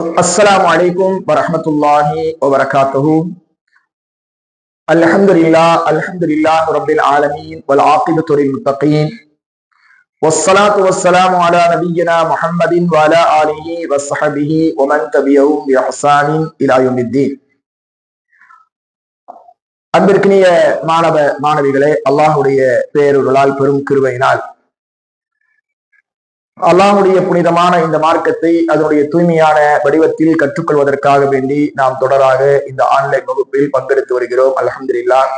السلام عليكم ورحمة الله وبركاته. الحمد لله رب العالمين والعاقبة للمتقين والصلاة والسلام على نبينا محمد وعلى آله وصحبه ومن تبعهم بإحسان إلى يوم الدين. அன்பிற்கினிய மாணவ மாணவிகளே, அல்லாஹுடைய பேருருளால் பெரும் கிருபையினால் அல்லாஹுடைய புனிதமான இந்த மார்க்கத்தை அதனுடைய தூய்மையான வடிவத்தில் கற்றுக்கொள்வதற்காக வேண்டி நாம் தொடராக இந்த ஆன்லைன் வகுப்பில் பங்கெடுத்து வருகிறோம். அல்ஹம்துலில்லாஹ்.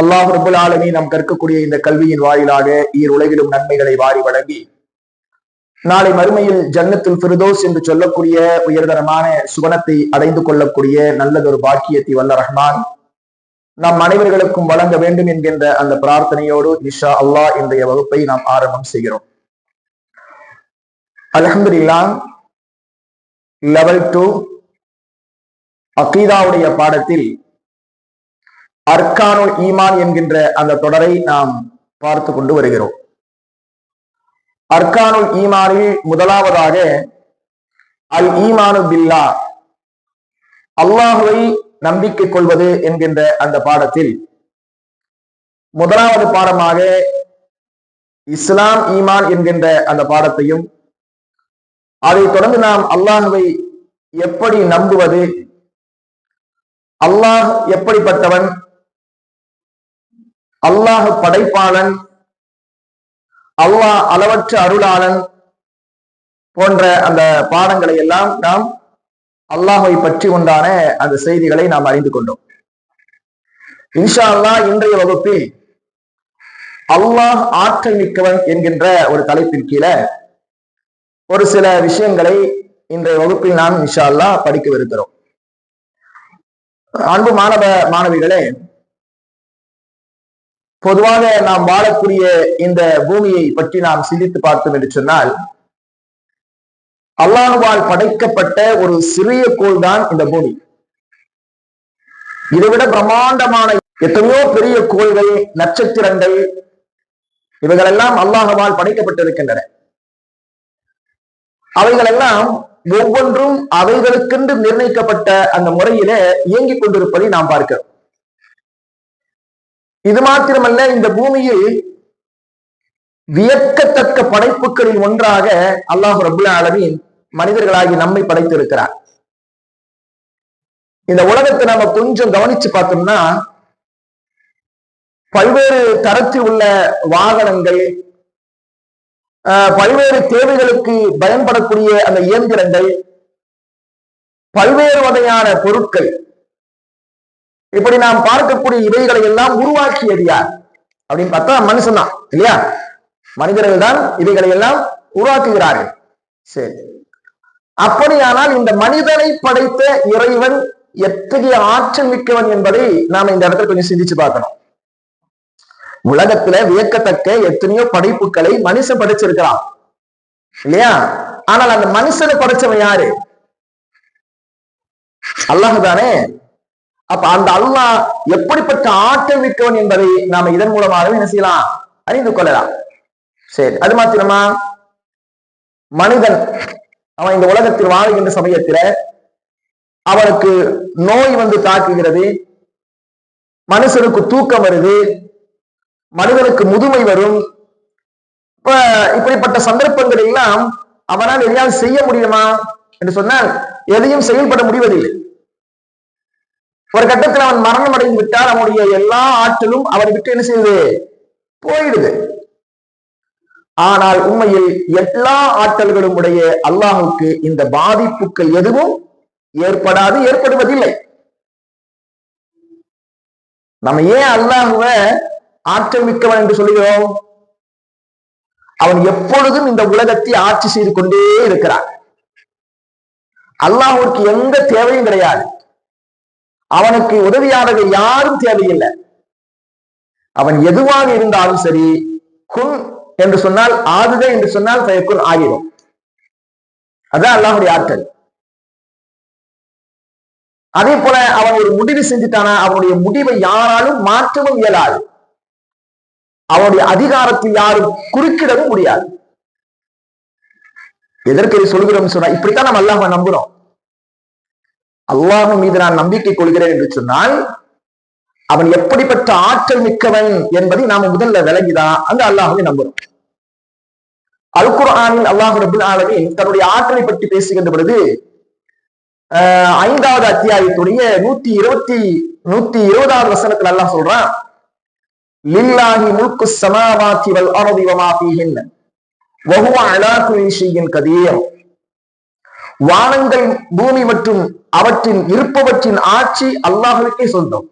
அல்லாஹ் ரப்பல் ஆலமீன் நாம் கற்கக்கூடிய இந்த கல்வியின் வாயிலாக உலகிலும் நன்மைகளை வாரி வழங்கி நாளை மறுமையில் ஜன்னத்துல் ஃபிர்தௌஸ் என்று சொல்லக்கூடிய உயர்தரமான சுவனத்தை அடைந்து கொள்ளக்கூடிய நல்லதொரு பாக்கியத்தை வல்ல ரஹ்மான் நம் அனைவர்களுக்கும் வழங்க வேண்டும் என்கின்ற அந்த பிரார்த்தனையோடு இன்ஷா அல்லாஹ் இன்றைய வகுப்பை நாம் ஆரம்பம் செய்கிறோம். அல்ஹம்துலில்லாஹ். லெவல் 2 அகீதாவுடைய பாடத்தில் அர்கானுல் ஈமான் என்கின்ற அந்த தொடரை நாம் பார்த்து கொண்டு வருகிறோம். அர்கானுல் ஈமானில் முதலாவதாக அல் ஈமானு பில்லாஹ், அல்லாஹுவை நம்பிக்கை கொள்வது என்கின்ற அந்த பாடத்தில் முதலாவது பாடமாக இஸ்லாம் ஈமான் என்கின்ற அந்த பாடத்தையும், அதை தொடர்ந்து நாம் அல்லாஹுவை எப்படி நம்புவது, அல்லாஹ் எப்படிப்பட்டவன், அல்லாஹ் படைப்பாளன், அல்லாஹ் அளவற்ற அருளாளன் போன்ற அந்த பாடங்களை எல்லாம் நாம் அல்லாஹை பற்றி உண்டான அந்த செய்திகளை நாம் அறிந்து கொண்டோம். இன்ஷா அல்லாஹ் இன்றைய வகுப்பில் அல்லாஹ் ஆற்றல் மிக்கவன் என்கின்ற ஒரு தலைப்பின் கீழே ஒரு சில விஷயங்களை இன்றைய வகுப்பில் நாம் இன்ஷா அல்லாஹ் படிக்கவிருக்கிறோம். அன்பு மாணவ மாணவிகளே, பொதுவாக நாம் வாழக்கூடிய இந்த பூமியை பற்றி நாம் சிந்தித்து பார்த்தோம் என்று சொன்னால், அல்லாஹ்வால் படைக்கப்பட்ட ஒரு சிறிய கோள் தான் இந்த பூமி. இதைவிட பிரம்மாண்டமான எத்தனையோ பெரிய கோள்கள், நட்சத்திரங்கள், இவைகளெல்லாம் அல்லாஹ்வால் படைக்கப்பட்டிருக்கின்றன. அவைகளெல்லாம் ஒவ்வொன்றும் அவைகளுக்கென்று நிர்ணயிக்கப்பட்ட அந்த முறையில இயங்கிக் கொண்டிருப்பதை நாம் பார்க்கிறோம். இது மாத்திரமல்ல, இந்த பூமியில் வியக்கத்தக்க படைப்புகளில் ஒன்றாக அல்லாஹ் ரப்புல் ஆலமீன் மனிதர்களாகி நம்மை படைத்திருக்கிறார். இந்த உலகத்தை நாம கொஞ்சம் கவனிச்சு பார்த்தோம்னா, பல்வேறு தரத்தில் உள்ள வாகனங்கள், பல்வேறு தேவைகளுக்கு பயன்படக்கூடிய அந்த இயந்திரங்கள், பல்வேறு வகையான பொருட்கள், இப்படி நாம் பார்க்கக்கூடிய இவைகளை எல்லாம் உருவாக்கியது யார் அப்படின்னு பார்த்தா மனுஷன் தான், இல்லையா? மனிதர்கள் தான் இவைகளை எல்லாம் உருவாக்குகிறார்கள். சரி, அப்படியானால் இந்த மனிதனை படைத்த இறைவன் எத்தகைய ஆற்றல் மிக்கவன் என்பதை நாம இந்த இடத்துல கொஞ்சம் சிந்திச்சு பார்க்கணும். உலகத்துல வியக்கத்தக்க எத்தனையோ படைப்புகளை மனுஷன் படைச்சிருக்கிறான், இல்லையா? ஆனால் அந்த மனுஷனை படைச்சவன் யாரு? அல்லாஹ் தானே. அப்ப அந்த அல்லாஹ் எப்படிப்பட்ட ஆற்றல் மிக்கவன் என்பதை நாம இதன் மூலமாக என்ன செய்யலாம், அறிந்து கொள்ளலாம். சரி, அது மாத்திரமா, மனிதன் அவன் இந்த உலகத்தில் வாழ்கின்ற சமயத்துல அவனுக்கு நோய் வந்து தாக்குகிறது, மனுஷனுக்கு தூக்கம் வருது, மனிதனுக்கு முதுமை வரும். இப்படிப்பட்ட சந்தர்ப்பங்கள் எல்லாம் அவனால் எதையாவது செய்ய முடியுமா என்று சொன்னால் எதையும் செயல்பட முடிவதில்லை. ஒரு கட்டத்தில் அவன் மரணம் அடைந்து விட்டால் அவனுடைய எல்லா ஆற்றலும் அவனை விட்டு என்ன செய்யுது, போயிடுது. ஆனால் உண்மையில் எல்லா ஆற்றல்களும் உடைய அல்லாஹுக்கு இந்த பாதிப்புகள் எதுவும் ஏற்படாது, ஏற்படுவதில்லை. நம்ம ஏன் அல்லாஹுவ ஆற்றல் மிக்கவன் என்று சொல்லுகிறோம்? அவன் எப்பொழுதும் இந்த உலகத்தை ஆட்சி செய்து கொண்டே இருக்கிறான். அல்லாஹுக்கு எந்த தேவையும் கிடையாது. அவனுக்கு உதவியாளர்கள் யாரும் தேவையில்லை. அவன் எதுவாக இருந்தாலும் சரி, குன் என்று சொன்னால் ஆகுக என்று சொன்னால் ஃபயக்குன் ஆகிடும். அதான் அல்லாஹ்வுடைய ஆற்றல். அதே போல அவன் ஒரு முடிவு செஞ்சுட்டானா அவனுடைய முடிவை யாராலும் மாற்றவும் இயலாது. அவனுடைய அதிகாரத்தில் யாரும் குறுக்கிடவும் முடியாது. எதற்கு இதை சொல்கிறோம் சொன்னா, இப்படித்தான் நம்ம அல்லாஹ்வை நம்புறோம். அல்லாஹ் மீது நான் நம்பிக்கை கொள்கிறேன் என்று சொன்னால் அவன் எப்படிப்பட்ட ஆற்றல் மிக்கவன் என்பதை நாம முதல்ல விளங்கிதான் அந்த அல்லாஹ்வை நம்புறோம். அல் குர்ஆனில் அல்லாஹ் ரப்பல் ஆலமீன் தன்னுடைய ஆற்றலை பற்றி பேசுகின்ற பொழுது 5வது அத்தியாயத்துடைய 120வது வசனத்தில் அல்லாஹ் சொல்றான், லில்லாஹி முல்கு ஸமாவாதி வல் அர்தி வமா ஃபீஹின்ன வஹுவ அலா குல்லி ஷைஇன் கதீர். வானங்கள் பூமி மற்றும் அவற்றின் இருப்பவற்றின் ஆட்சி அல்லாஹ்வுக்கே சொந்தம்.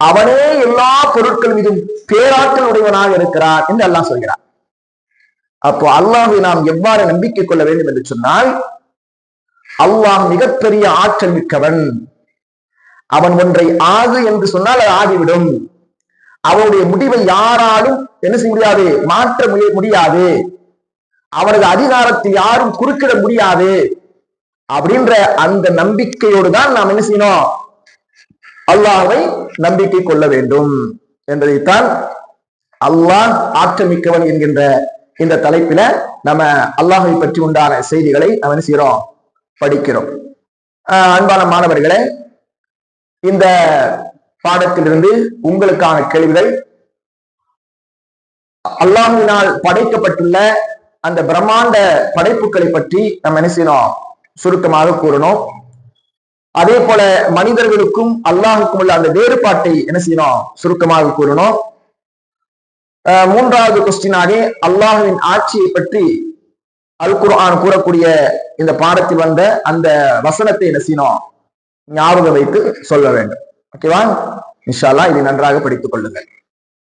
அவனே எல்லா பொருட்கள் மீதும் பேராற்றல் உடையவனாக இருக்கிறார் என்று அல்லாஹ் சொல்கிறார். அப்போ அல்லாஹ்வை நாம் எவ்வாறு நம்பிக்கை கொள்ள வேண்டும் என்று சொன்னால், அல்லாஹ் மிகப்பெரிய ஆற்றல் மிக்கவன். அவன் ஒன்றை ஆகு என்று சொன்னால் அது ஆகிவிடும். அவனுடைய முடிவை யாராலும் என்ன செய்ய முடியாது, மாற்ற முடியாது. அவனது அதிகாரத்தை யாரும் குறுக்கிட முடியாது. அப்படின்ற அந்த நம்பிக்கையோடு தான் நாம் என்ன செய்யணும், அல்லாஹ்வை நம்பிக்கை கொள்ள வேண்டும் என்பதைத்தான் அல்லாஹ் ஆற்றல் மிக்கவன் என்கின்ற இந்த தலைப்பில நம்ம அல்லாஹ்வை பற்றி உண்டான செய்திகளை நம்ம என்ன செய்யறோம், படிக்கிறோம். அன்பான மாணவர்களே, இந்த பாடத்திலிருந்து உங்களுக்கான கேள்விகள், அல்லாஹ்வினால் படைக்கப்பட்டுள்ள அந்த பிரம்மாண்ட படைப்புகளை பற்றி நம்ம என்ன செய்யணும், சுருக்கமாக கூறணும். அதே போல மனிதர்களுக்கும் அல்லாஹுக்கும் உள்ள அந்த வேறுபாட்டை என்ன செய்யணும், சுருக்கமாக கூறணும். 3வது கொஸ்டினாக அல்லாஹ்வின் ஆட்சியை பற்றி அல் குர்ஆன் கூறக்கூடிய இந்த பாடத்தில் வந்த அந்த வசனத்தை என்ன செய்யணும், ஞாபகம் வைத்து சொல்ல வேண்டும். ஓகேவா? இன்ஷா அல்லாஹ் இதை நன்றாக படித்துக் கொள்ளுங்கள்.